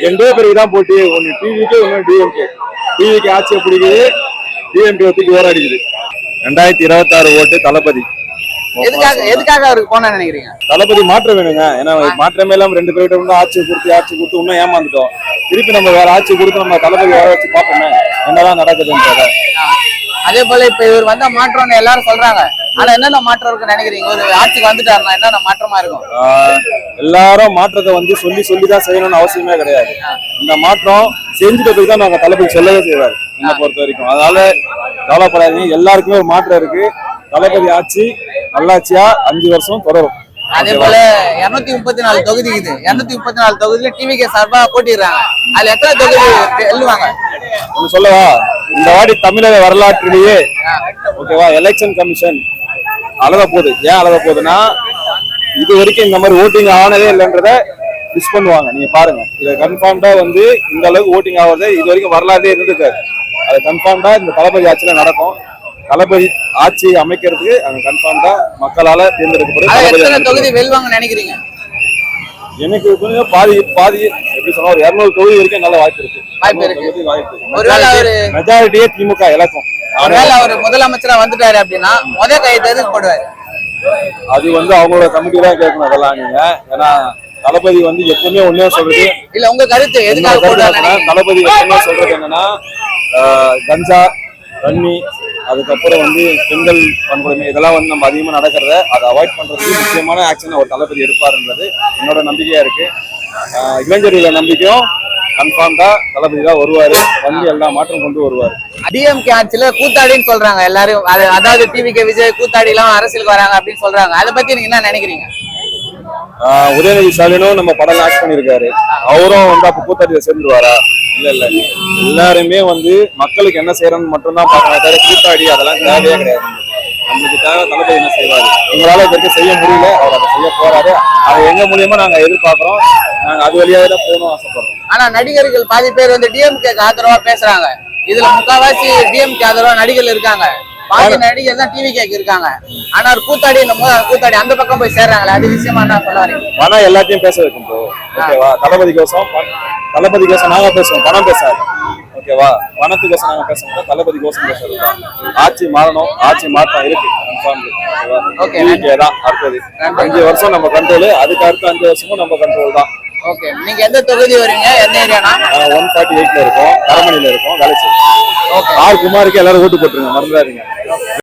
ரெண்டே பேருக்கு தான் போட்டி, ஒன்னு டிவிக்கு ஒன்னு டிஎம்கே. டிவிக்கு ஆட்சியை பிடிக்குது, டிஎம்கே தூக்கி ஓராடிக்குது. 2026 ஓட்டு தளபதி. எதுக்காக அவருக்கு போன நினைக்கிறீங்க? தளபதி மாற்றம் வேணுங்க. ஏன்னா மாற்றமே இல்லாம 2 பேர்கிட்ட இருந்து ஆட்சி கொடுத்து இன்னும் ஏமாந்துட்டோம். திருப்பி நம்ம வேற ஆட்சி கொடுத்து நம்ம தளபதி வர வச்சு பார்ப்போமே என்னதான் நடக்குதுன்றத. அதே போல இப்ப இவர் வந்தா மாற்றம்னு எல்லாரும் சொல்றாங்க. ஆனா என்னென்ன மாற்றம் இருக்குன்னு நினைக்கிறீங்க? ஒரு ஆட்சிக்கு வந்துட்டாருன்னா என்னென்ன மாற்றமா இருக்கும்? எல்லாரும் மாற்றத்தை சொல்லிதான் செய்யணும்னு அவசியமே கிடையாது. இந்த மாற்றம் செஞ்சுட்டு போய் தான் நாங்க தளபதி சொல்லவே செய்வாரு என்னை பொறுத்த வரைக்கும். அதனால கவலைப்படாதீங்க, எல்லாருக்குமே ஒரு மாற்றம் இருக்கு. தளபதி ஆட்சி நல்லாட்சியா 5 வருஷம் தொடரும். அதே போல 234 தொகுதி இது. 234 தொகுதியில டிவிகே சார்பா போட்டிடுறாங்க. அதுல எத்தனை தொகுதி எழுதுவாங்க சொல்லவா? இந்த வாட்டி தமிழக வரலாற்றிலேயே ஓகேவா எலெக்ஷன் கமிஷன் அழக போகுது. ஏன் அழக போகுதுன்னா, இது வரைக்கும் இந்த மாதிரி ஓட்டிங் ஆனதே இல்லைன்றத மிஸ் பண்ணுவாங்க. நீங்க பாருங்க, இதை கன்ஃபார்ம்டா இந்த அளவுக்கு ஓட்டிங் ஆகுறது இது வரைக்கும் வரலாறே இருந்திருக்காரு. அது கன்ஃபார்ம்டா இந்த தளபதி ஆட்சியில நடக்கும். தளபதி ஆட்சி அமைக்கிறதுக்கு அங்க கன்ஃபார்ம்டா மக்களால தேர்ந்தெடுக்கப்படும். தொகுதி வெல்வாங்க நினைக்கிறீங்க? எனக்கு பாதி எப்படி சொன்னா ஒரு 200 தொகுதி வரைக்கும் நல்ல வாய்ப்பு இருக்கு. மெஜாரிட்டியே திமுக இலக்கும். அவர் முதலமைச்சரா வந்துட்டாரு அப்படின்னா முதல் கைது எதுக்கு போடுவாரு? அது அவங்களோட கமிட்டி தான் கேட்கணும் அதெல்லாம். நீங்க ஏன்னா தளபதி எப்பவுமே ஒன்னே சொல்றது இல்ல, உங்க கருத்து எதுக்காக? தளபதி எப்பவுமே சொல்றது என்னன்னா, கஞ்சா, தண்ணி, அதுக்கப்புறம் பெண்கள் வன்கொடுமை இதெல்லாம் நம்ம அதிகமா நடக்கிறத அதை அவாய்ட் பண்றதுக்கு முக்கியமான ஆக்ஷன் ஒரு தளபதி எடுப்பாருன்றது என்னோட நம்பிக்கையா இருக்கு. இளைஞர்கள நம்பிக்கையும் கன்ஃபார்ம்டா தளபதி தான் வருவாரு, எல்லா மாற்றம் கொண்டு வருவாரு. டிஎம்கே ஆட்சியில கூத்தாடின்னு சொல்றாங்க எல்லாரும். அதாவது டிவிகே விஜய் கூத்தாடி எல்லாம் அரசியலுக்கு வராங்க அப்படின்னு சொல்றாங்க. அதை பத்தி நீங்க என்ன நினைக்கிறீங்க? உதயநிதி ஸ்டாலினும் நம்ம படம் லான்ச் பண்ணிருக்காரு. அவரும் அப்ப கூத்தாடியில சேர்ந்துருவாரா? இல்ல, எல்லாருமே மக்களுக்கு என்ன செய்யறன்னு மட்டும்தான் பாக்குறாங்க. கூத்தாடி அதெல்லாம் தேவையே கிடையாது. நம்மளுக்கு தேவை தளபதி என்ன செய்வாரு. உங்களால இதற்கு செய்ய முடியல, அவர் அதை செய்ய போறாரு. அதை எங்க மூலியமா நாங்க எதிர்பார்க்கிறோம். நாங்க அது வழியாக தான் போகணும் ஆசைப்படுறோம். ஆனா நடிகர்கள் பாதி பேர் டிஎம்கே ஆதரவா பேசுறாங்க. இதுல முக்காவாசி டிஎம்கே ஆதரவா நடிகர்கள் இருக்காங்க. பாதி நடிகர் தான் டிவிகேக்கு இருக்காங்க. ஆனா கூத்தாடி கூத்தாடி அந்த பக்கம் போய் சேர்றாங்களே, அது விஷயமா என்ன சொல்ல வரீங்க? பணம் எல்லாத்தையும் பேச வைக்கும். ஓகேவா? தளபதிக்கோசம் நாங்க பேசுவோம், பணம் பேசாது. ஓகேவா? பணத்துக்கோசம் நாங்க பேச மாட்டோம், தளபதிக்கோசம் பேசுறதுதான். ஆட்சி மாறணும், ஆட்சி மாற்றம் இருக்கு. தான் அடுத்தது 5 வருஷம் நம்ம கண்ட்ரோல், அதுக்கு அடுத்த 5 வருஷமும் நம்ம கண்ட்ரோல் தான். ஓகே, நீங்க எந்த தொகுதி வரீங்க? எந்த ஏரியானா? 148ல இருக்கோம், கரமணியில இருக்கோம், வேலை செய்யும். ஆர் குமாருக்கு எல்லாரும் ஓட்டு போட்டுருங்க, மறந்துடாதீங்க.